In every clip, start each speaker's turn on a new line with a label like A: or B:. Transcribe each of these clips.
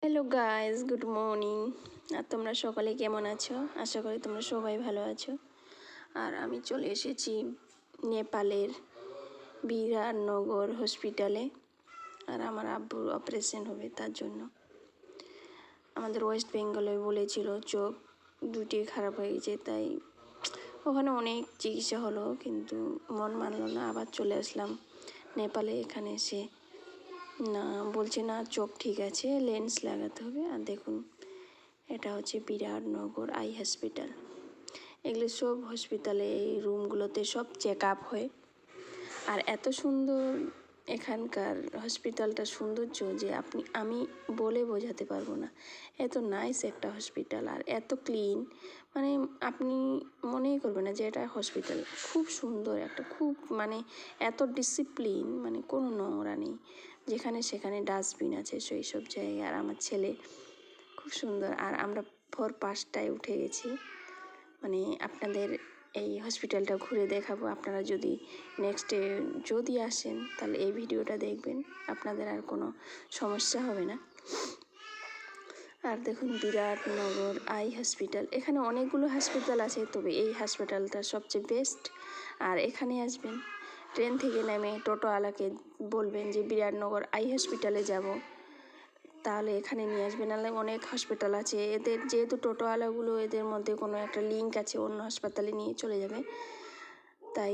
A: Hello guys, good morning. আর তোমরা সকালে কেমন আছো? আশা করি তোমরা সবাই ভালো আছো। আর আমি চলে এসেছি নেপালের বিরাটনগর হসপিটালে। আর আমার আব্বুর অপারেশন হবে, তার জন্য আমাদের ওয়েস্ট বেঙ্গলে বলেছিল চোখ দুটি খারাপ হয়ে গেছে, তাই ওখানে অনেক চিকিৎসা হলো, কিন্তু মন মানলো না, আবার চলে আসলাম নেপালে। এখানে এসে না বলছে না, চোখ ঠিক আছে, লেন্স লাগাতে হবে। আর দেখুন, এটা হচ্ছে বিরাটনগর আই হসপিটাল। এগুলো সব হসপিটালে এই রুমগুলোতে সব চেক আপ হয়। আর এত সুন্দর এখানকার হসপিটালটা সৌন্দর্য যে আমি বলে বোঝাতে পারবো না। এত নাইস একটা হসপিটাল আর এত ক্লিন, মানে আপনি মনেই করবেন না যে এটা হসপিটাল। খুব সুন্দর একটা, খুব মানে এত ডিসিপ্লিন, মানে কোনো নোংরা নেই, যেখানে সেখানে ডাস্টবিন আছে সেই সব জায়গায়। আর আমার ছেলে খুব সুন্দর। আর আমরা ভোর 5টায় উঠে গেছি, মানে আপনাদের এই হসপিটালটা ঘুরে দেখাবো। আপনারা যদি নেক্সটে যদি আসেন তাহলে এই ভিডিওটা দেখবেন, আপনাদের আর কোনো সমস্যা হবে না। আর দেখুন, বিরাটনগর আই হসপিটাল। এখানে অনেকগুলো হসপিটাল আছে, তবে এই হসপিটালটা সবচেয়ে বেস্ট। আর এখানে আসবেন, ট্রেন থেকে নেমে টোটোওয়ালাকে বলবেন যে বিরাটনগর আই হসপিটালে যাব, তাহলে এখানে নিয়ে আসবে। নাহলে অনেক হসপিটাল আছে, এদের যেহেতু টোটোওয়ালাগুলো এদের মধ্যে কোনো একটা লিঙ্ক আছে, অন্য হাসপাতালে নিয়ে চলে যাবে, তাই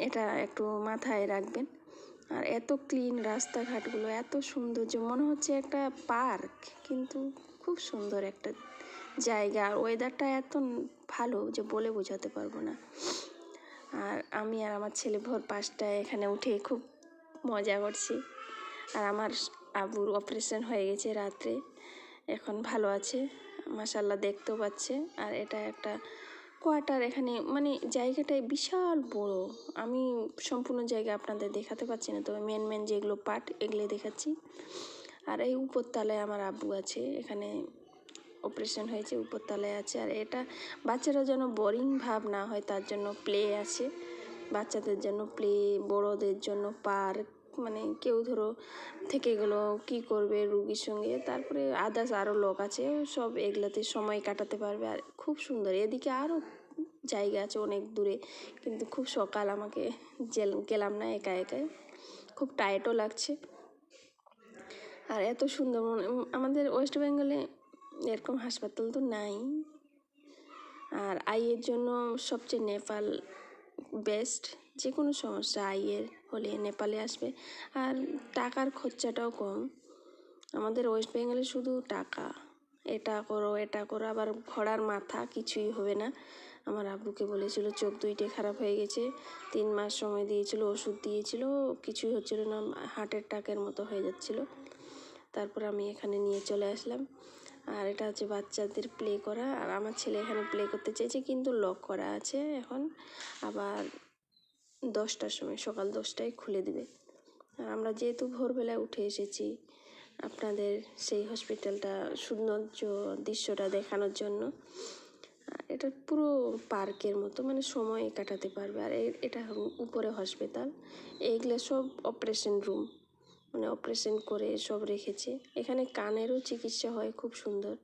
A: এটা একটু মাথায় রাখবেন। আর এত ক্লিন রাস্তাঘাটগুলো, এত সুন্দর যে মনে হচ্ছে একটা পার্ক, কিন্তু খুব সুন্দর একটা জায়গা। আর ওয়েদারটা এত ভালো যে বলে বোঝাতে পারবো না। আর আমি আর আমার ছেলে ভোর 5টায় এখানে উঠে খুব মজা করছি। আর আমার আবুর অপারেশন হয়ে গেছে রাত্রে, এখন ভালো আছে মাশাআল্লাহ, দেখতেও পাচ্ছে। আর এটা একটা কোয়ার্টার, এখানে মানে জায়গাটাই বিশাল বড়। আমি সম্পূর্ণ জায়গা আপনাদের দেখাতে পারছি না, তবে মেন যেগুলো পার্ট এগুলো দেখাচ্ছি। আর এই উপরতলায় আমার আব্বু আছে, এখানে অপারেশন হয়েছে, উপরতলায় আছে। আর এটা বাচ্চারা যেন বোরিং ভাব না হয় তার জন্য প্লে আছে, বাচ্চাদের জন্য প্লে, বড়োদের জন্য পার্ক। মানে কেউ ধরো থেকে গেলো, কী করবে রুগীর সঙ্গে, তারপরে আদার্স আরও লোক আছে, সব এগুলোতে সময় কাটাতে পারবে। আর খুব সুন্দর, এদিকে আরও জায়গা আছে অনেক দূরে, কিন্তু খুব সকাল, আমাকে গেলাম না একা একাই, খুব টায়ার্ডও লাগছে। আর এত সুন্দর, আমাদের ওয়েস্ট বেঙ্গলে এরকম হাসপাতাল তো নাই। আর আইয়ের জন্য সবচেয়ে নেপাল বেস্ট। যে কোনো সমস্যা আইয়ের হলে নেপালে আসবে। আর টাকার খরচাটাও কম। আমাদের ওয়েস্ট বেঙ্গলে শুধু টাকা, এটা করো এটা করো, আবার ঘোড়ার মাথা, কিছুই হবে না। আমার আব্বুকে বলেছিল চোখ দুইটে খারাপ হয়ে গেছে, 3 মাস সময় দিয়েছিল, ওষুধ দিয়েছিল, কিছুই হচ্ছিল না, হার্ট অ্যাটাকের মতো হয়ে যাচ্ছিল। তারপর আমি এখানে নিয়ে চলে আসলাম। আর এটা হচ্ছে বাচ্চাদের প্লে করা। আর আমার ছেলে এখানে প্লে করতে চেয়েছে, কিন্তু লক করা আছে এখন। আবার 10টার সময়, সকাল 10টায় খুলে দিবে। আর আমরা যেহেতু ভোরবেলায় উঠে এসেছি আপনাদের সেই হসপিটালটা সৌন্দর্য দৃশ্যটা দেখানোর জন্য। এটা পুরো পার্কের মতো, মানে সময় কাটাতে পারবে। আর এটা উপরে হসপিটাল, এইগুলো সব অপারেশন রুম, মানে অপারেশন করে সব রেখেছে। এখানে কানেরও চিকিৎসা হয়, খুব সুন্দর।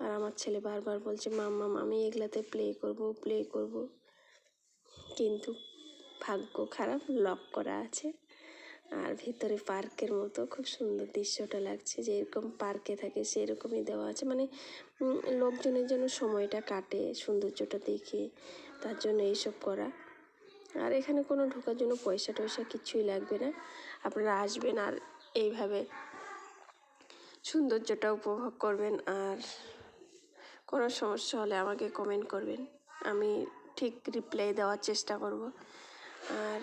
A: আর আমার ছেলে বারবার বলছে মাম্মাম আমি এগুলাতে প্লে করব, কিন্তু ভাগ্য খারাপ, লক করা আছে। আর ভিতরে পার্কের মতো খুব সুন্দর দৃশ্যটা লাগছে, যে এরকম পার্কে থাকে সেরকমই দেওয়া আছে, মানে লোকজনের জন্য সময়টা কাটে সৌন্দর্যটা দেখে, তার জন্য এইসব করা। আর এখানে কোনো ঢোকার জন্য পয়সা টয়সা কিছুই লাগবে না, আপনারা আসবেন আর এইভাবে সৌন্দর্যটা উপভোগ করবেন। আর কোনো সমস্যা হলে আমাকে কমেন্ট করবেন, আমি ঠিক রিপ্লাই দেওয়ার চেষ্টা করব। আর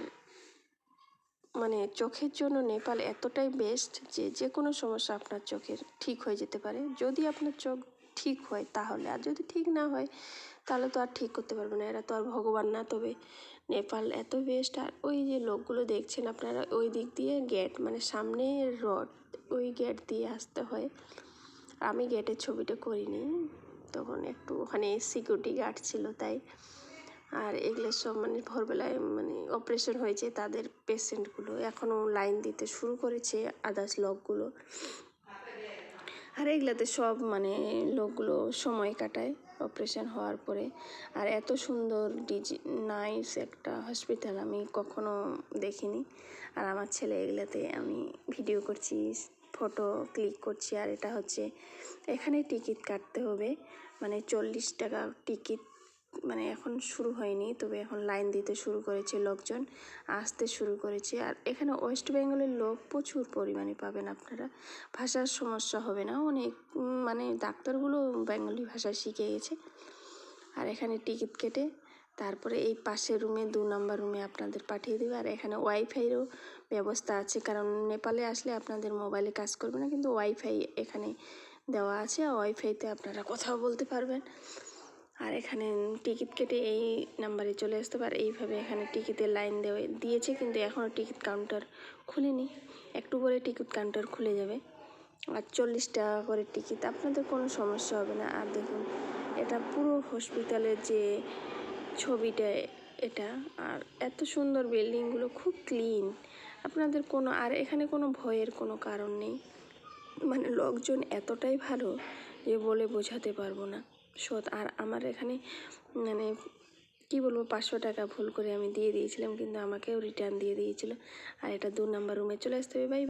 A: মানে চোখের জন্য নেপাল এতটাই বেস্ট যে কোনো সমস্যা আপনার চোখের ঠিক হয়ে যেতে পারে, যদি আপনার চোখ ঠিক হয় তাহলে। আর যদি ঠিক না হয় তাহলে তো আর ঠিক করতে পারবে না, এরা তো আর ভগবান না। তবে নেপাল এত বেস্ট। আর ওই যে লোকগুলো দেখছেন আপনারা, ওই দিক দিয়ে গেট, মানে সামনে রড, ওই গেট দিয়ে আসতে হয়। আমি গেটের ছবিটা করিনি, তখন একটু ওখানে সিকিউরিটি গার্ড ছিল তাই। আর এগুলো সব মানে ভোরবেলায় মানে অপারেশন হয়েছে তাদের পেশেন্টগুলো এখনও লাইন দিতে শুরু করেছে, আদার্স লোকগুলো। আর এগুলাতে সব মানে লোকগুলো সময় কাটায় অপারেশন হওয়ার পরে। আর এত সুন্দর নাইস একটা হসপিটাল আমি কখনো দেখিনি। আর আমার ছেলে এগুলাতে আমি ভিডিও করছি, ফটো ক্লিক করছি। আর এটা হচ্ছে এখানে টিকিট কাটতে হবে, মানে 40 টাকা টিকিট। মানে এখন শুরু হয়নি, তবে এখন লাইন দিতে শুরু করেছে, লোকজন আসতে শুরু করেছে। আর এখানে ওয়েস্ট বেঙ্গলের লোক প্রচুর পরিমাণে পাবেন আপনারা, ভাষার সমস্যা হবে না। অনেক মানে ডাক্তারগুলো বেঙ্গলি ভাষা শিখে গেছে। আর এখানে টিকিট কেটে তারপরে এই পাশের রুমে 2 নম্বর রুমে আপনাদের পাঠিয়ে দেবে। আর এখানে ওয়াইফাইয়েরও ব্যবস্থা আছে, কারণ নেপালে আসলে আপনাদের মোবাইলে কাজ করবে না, কিন্তু ওয়াইফাই এখানে দেওয়া আছে। আর ওয়াইফাইতে আপনারা কথাও বলতে পারবেন। আর এখানে টিকিট কেটে এই নাম্বারে চলে আসতে পারে। এইভাবে এখানে টিকিটের লাইন দিয়েছে, কিন্তু এখনও টিকিট কাউন্টার খুলেনি, একটু করে টিকিট কাউন্টার খুলে যাবে। আর 40 টাকা করে টিকিট, আপনাদের কোনো সমস্যা হবে না। আর দেখুন এটা পুরো হসপিটালের যে ছবিটা এটা, আর এত সুন্দর বিল্ডিংগুলো, খুব ক্লিন। আপনাদের কোনো, আর এখানে কোনো ভয়ের কোনো কারণ নেই। মানে লোকজন এতটাই ভালো যে বলে বোঝাতে পারবো না, সৎ। আর আমার এখানে মানে কী বলবো, 500 টাকা ভুল করে আমি দিয়ে দিয়েছিলাম, কিন্তু আমাকেও রিটার্ন দিয়ে দিয়েছিল। আর এটা 2 নম্বর রুমে চলে আসতে হবে। বাই।